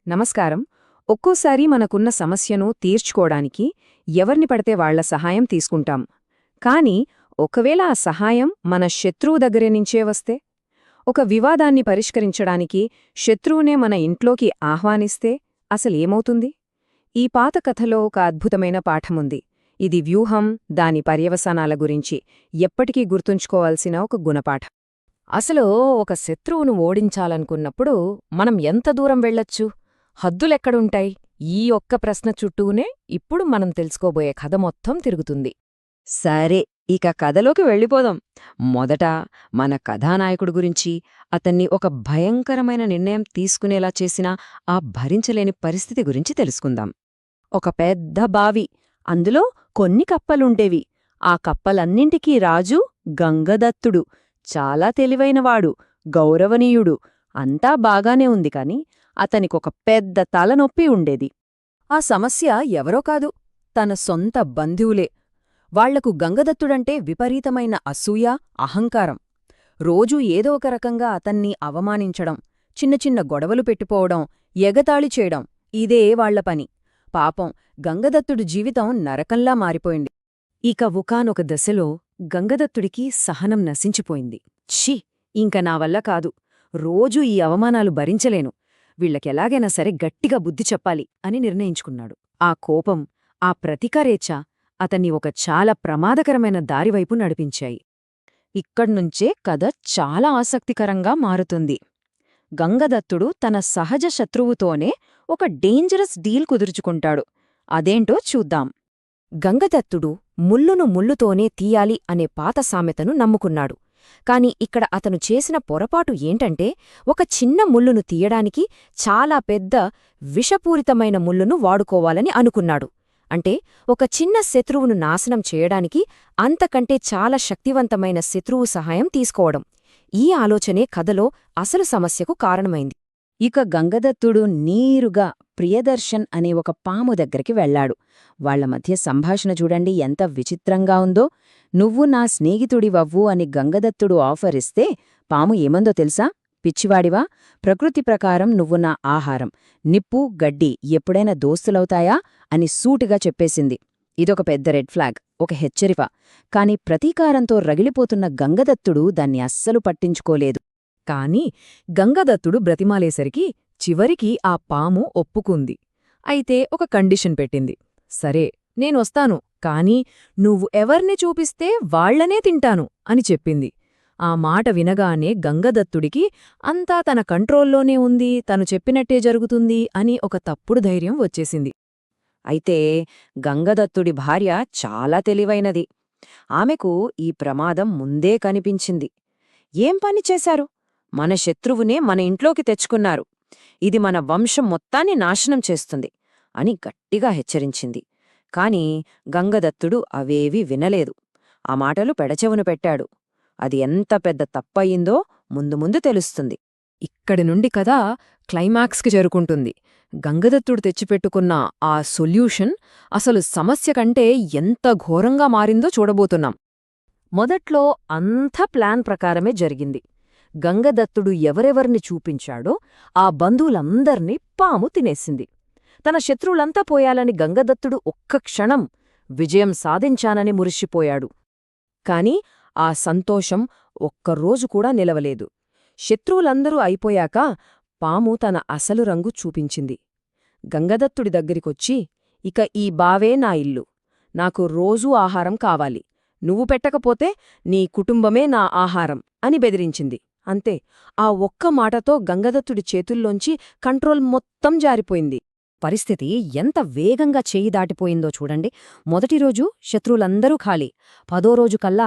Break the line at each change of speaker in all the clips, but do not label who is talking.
నమస్కారం. ఒక్కోసారి మనకున్న సమస్యను తీర్చుకోడానికి ఎవర్ని పడితే వాళ్ల సహాయం తీసుకుంటాం. కాని ఒకవేళ ఆ సహాయం మన శత్రువు దగ్గరే నుంచే వస్తే, ఒక వివాదాన్ని పరిష్కరించడానికి శత్రువునే మన ఇంట్లోకి ఆహ్వానిస్తే అసలేమవుతుంది? ఈ పాత కథలో ఒక అద్భుతమైన పాఠముంది. ఇది వ్యూహం, దాని పర్యవసానాల గురించి ఎప్పటికీ గుర్తుంచుకోవాల్సిన ఒక గుణపాఠం.
అసలు ఒక శత్రువును ఓడించాలనుకున్నప్పుడు మనం ఎంత దూరం వెళ్ళొచ్చు, హద్దులెక్కడుంటాయి? ఈ ఒక్క ప్రశ్న చుట్టూనే ఇప్పుడు మనం తెలుసుకోబోయే కథ మొత్తం తిరుగుతుంది.
సరే, ఇక కథలోకి వెళ్ళిపోదాం. మొదట మన కథానాయకుడు గురించి, అతన్ని ఒక భయంకరమైన నిర్ణయం తీసుకునేలా చేసిన ఆ భరించలేని పరిస్థితి గురించి తెలుసుకుందాం. ఒక పెద్ద బావి, అందులో కొన్ని కప్పలుండేవి. ఆ కప్పలన్నింటికీ రాజు గంగదత్తుడు. చాలా తెలివైనవాడు, గౌరవనీయుడు. అంతా బాగానే ఉంది కాని అతనికొక పెద్ద తలనొప్పి ఉండేది.
ఆ సమస్య ఎవరో కాదు, తన సొంత బంధువులే. వాళ్లకు గంగదత్తుడంటే విపరీతమైన అసూయ, అహంకారం. రోజూ ఏదో ఒక రకంగా అతన్ని అవమానించడం, చిన్న చిన్న గొడవలు పెట్టుకోవడం, ఎగతాళి చేయడం, ఇదే వాళ్ల పని. పాపం గంగదత్తుడి జీవితం నరకంలా మారిపోయింది.
ఇక ఒకానొక దశలో గంగదత్తుడికి సహనం నశించిపోయింది. ఛీ, ఇంక నా వల్ల కాదు, రోజూ ఈ అవమానాలు భరించలేను, వీళ్లకెలాగైనా సరే గట్టిగా బుద్ధి చెప్పాలి అని నిర్ణయించుకున్నాడు. ఆ కోపం, ఆ ప్రతీకారేచ్ఛ అతన్ని ఒక చాలా ప్రమాదకరమైన దారివైపు నడిపించాయి. ఇక్కడ్నుంచే కథ చాలా ఆసక్తికరంగా మారుతుంది. గంగదత్తుడు తన సహజ శత్రువుతోనే ఒక డేంజరస్ డీల్ కుదుర్చుకుంటాడు. అదేంటో చూద్దాం.
గంగదత్తుడు ముల్లును ముల్లుతోనే తీయాలి అనే పాత సామెతను నమ్ముకున్నాడు. కాని ఇక్కడ అతను చేసిన పొరపాటు ఏంటంటే, ఒక చిన్న ముల్లును తీయడానికి చాలా పెద్ద, విషపూరితమైన ముల్లును వాడుకోవాలని అనుకున్నాడు. అంటే ఒక చిన్న శత్రువును నాశనం చేయడానికి అంతకంటే చాలా శక్తివంతమైన శత్రువు సహాయం తీసుకోవడం. ఈ ఆలోచనే కథలో అసలు సమస్యకు కారణమైంది.
ఇక గంగదత్తుడు నీరుగా ప్రియదర్శన్ అనే ఒక పాము దగ్గరికి వెళ్లాడు. వాళ్ల మధ్య సంభాషణ చూడండి ఎంత విచిత్రంగా ఉందో. నువ్వు నా స్నేహితుడివవ్వు అని గంగదత్తుడు ఆఫరిస్తే పాము ఏమందో తెలుసా? పిచ్చివాడివా? ప్రకృతి ప్రకారం నువ్వు నా ఆహారం, నిప్పు, గడ్డి ఎప్పుడైనా దోస్తులవుతాయా అని సూటిగా చెప్పేసింది. ఇదొక పెద్ద రెడ్ ఫ్లాగ్, ఒక హెచ్చరిక. కాని ప్రతీకారంతో రగిలిపోతున్న గంగదత్తుడు దాన్ని అస్సలు పట్టించుకోలేదు.
కాని గంగదత్తుడు బ్రతిమాలేసరికి చివరికి ఆ పాము ఒప్పుకుంది. అయితే ఒక కండిషన్ పెట్టింది. సరే, నేనొస్తాను, కాని నువ్వు ఎవర్ని చూపిస్తే వాళ్లనే తింటాను అని చెప్పింది. ఆ మాట వినగానే గంగదత్తుడికి అంతా తన కంట్రోల్లోనే ఉంది, తను చెప్పినట్టే జరుగుతుంది అని ఒక తప్పుడు ధైర్యం వచ్చేసింది.
అయితే గంగదత్తుడి భార్య చాలా తెలివైనది. ఆమెకు ఈ ప్రమాదం ముందే కనిపించింది. ఏం పని చేశారు? మన శత్రువునే మన ఇంట్లోకి తెచ్చుకున్నారు. ఇది మన వంశం మొత్తాన్ని నాశనం చేస్తుంది అని గట్టిగా హెచ్చరించింది. కాని గంగదత్తుడు అవేవీ వినలేదు. ఆ మాటలు పెడచెవును పెట్టాడు. అది ఎంత పెద్ద తప్పయిందో ముందు ముందు తెలుస్తుంది.
ఇక్కడి నుండి కథ క్లైమాక్స్కి చేరుకుంటుంది. గంగదత్తుడు తెచ్చిపెట్టుకున్న ఆ సొల్యూషన్ అసలు సమస్య కంటే ఎంత ఘోరంగా మారిందో చూడబోతున్నాం. మొదట్లో అంతా ప్లాన్ ప్రకారమే జరిగింది. గంగదత్తుడు ఎవరెవర్ని చూపించాడో ఆ బంధువులందర్నీ పాము తినేసింది. తన శత్రువులంతా పోయాలని గంగదత్తుడు ఒక్క క్షణం విజయం సాధించానని మురిసిపోయాడు. కాని ఆ సంతోషం ఒక్కరోజు కూడా నిలవలేదు. శత్రువులందరూ అయిపోయాక పాము తన అసలు రంగు చూపించింది. గంగదత్తుడి దగ్గరికొచ్చి, ఇక ఈ బావే నా ఇల్లు, నాకు రోజూ ఆహారం కావాలి, నువ్వు పెట్టకపోతే నీ కుటుంబమే నా ఆహారం అని బెదిరించింది. అంతే, ఆ ఒక్క మాటతో గంగదత్తుడి చేతుల్లోంచి కంట్రోల్ మొత్తం జారిపోయింది. పరిస్థితి ఎంత వేగంగా చేయి దాటిపోయిందో చూడండి. మొదటి రోజు శత్రువులందరూ ఖాళీ. 10వ రోజు కల్లా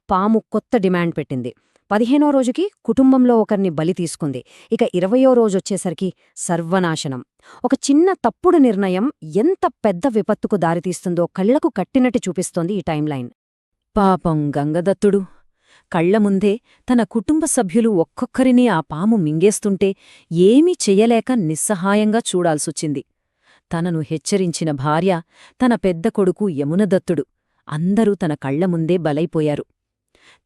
పాము కొత్త డిమాండ్ పెట్టింది. 15వ రోజుకి కుటుంబంలో ఒకరిని బలి తీసుకుంది. ఇక 20వ రోజొచ్చేసరికి సర్వనాశనం. ఒక చిన్న తప్పుడు నిర్ణయం ఎంత పెద్ద విపత్తుకు దారితీస్తుందో కళ్లకు కట్టినట్టు చూపిస్తోంది ఈ టైంలైన్. పాపం గంగదత్తుడు కళ్లముందే తన కుటుంబ సభ్యులు ఒక్కొక్కరినీ ఆ పాము మింగేస్తుంటే ఏమీ చెయ్యలేక నిస్సహాయంగా చూడాల్సొచ్చింది. తనను హెచ్చరించిన భార్య, తన పెద్ద కొడుకు యమునదత్తుడు అందరూ తన కళ్లముందే బలైపోయారు.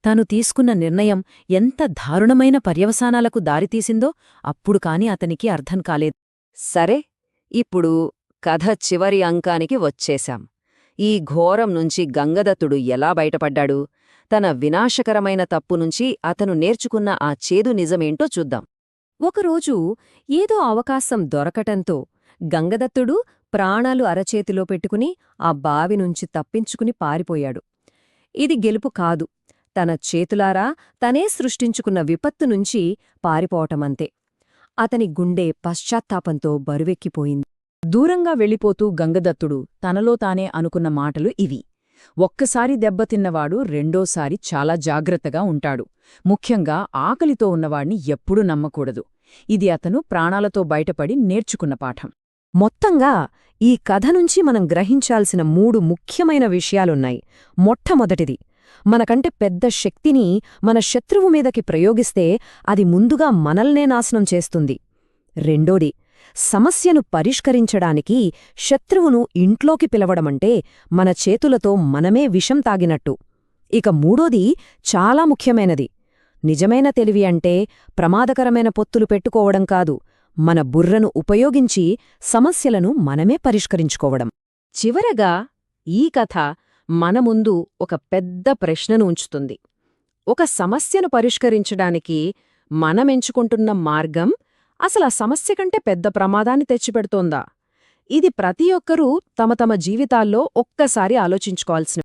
తను తీసుకున్న నిర్ణయం ఎంత దారుణమైన పర్యవసానాలకు దారితీసిందో అప్పుడు కాని అతనికి అర్థం కాలేదు.
సరే, ఇప్పుడు కథ చివరి అంకానికి వచ్చేశాం. ఈ ఘోరం నుంచి గంగదత్తుడు ఎలా బయటపడ్డాడు, తన వినాశకరమైన తప్పు నుంచి అతను నేర్చుకున్న ఆ చేదు నిజమేంటో చూద్దాం. ఒకరోజు ఏదో అవకాశం దొరకటంతో గంగదత్తుడు ప్రాణాలు అరచేతిలో పెట్టుకుని ఆ బావి నుంచి తప్పించుకుని పారిపోయాడు. ఇది గెలుపు కాదు, తన చేతులారా తనే సృష్టించుకున్న విపత్తు నుంచి పారిపోవటమంతే. అతని గుండె పశ్చాత్తాపంతో బరువెక్కిపోయింది.
దూరంగా వెళ్ళిపోతూ గంగదత్తుడు తనలో తానే అనుకున్న మాటలు ఇవి: ఒక్కసారి దెబ్బతిన్నవాడు రెండోసారి చాలా జాగ్రత్తగా ఉంటాడు. ముఖ్యంగా ఆకలితో ఉన్నవాణ్ణి ఎప్పుడూ నమ్మకూడదు. ఇది అతను ప్రాణాలతో బయటపడి నేర్చుకున్న పాఠం.
మొత్తంగా ఈ కథ నుంచి మనం గ్రహించాల్సిన 3 ముఖ్యమైన విషయాలున్నాయి. మొట్టమొదటిది, మనకంటే పెద్ద శక్తిని మన శత్రువు మీదకి ప్రయోగిస్తే అది ముందుగా మనల్నే నాశనం చేస్తుంది. రెండోది, సమస్యను పరిష్కరించడానికి శత్రువును ఇంట్లోకి పిలవడమంటే మన చేతులతో మనమే విషం తాగినట్టు. ఇక మూడోది చాలా ముఖ్యమైనది. నిజమైన తెలివి అంటే ప్రమాదకరమైన పొత్తులు పెట్టుకోవడం కాదు, మన బుర్రను ఉపయోగించి సమస్యలను మనమే పరిష్కరించుకోవడం. చివరగా ఈ కథ మన ముందు ఒక పెద్ద ప్రశ్నను ఉంచుతుంది. ఒక సమస్యను పరిష్కరించడానికి మనమెంచుకుంటున్న మార్గం అసలు ఆ సమస్య కంటే పెద్ద ప్రమాదాన్ని తెచ్చిపెడుతోందా? ఇది ప్రతి ఒక్కరూ తమ తమ జీవితాల్లో ఒక్కసారి ఆలోచించుకోవాల్సిన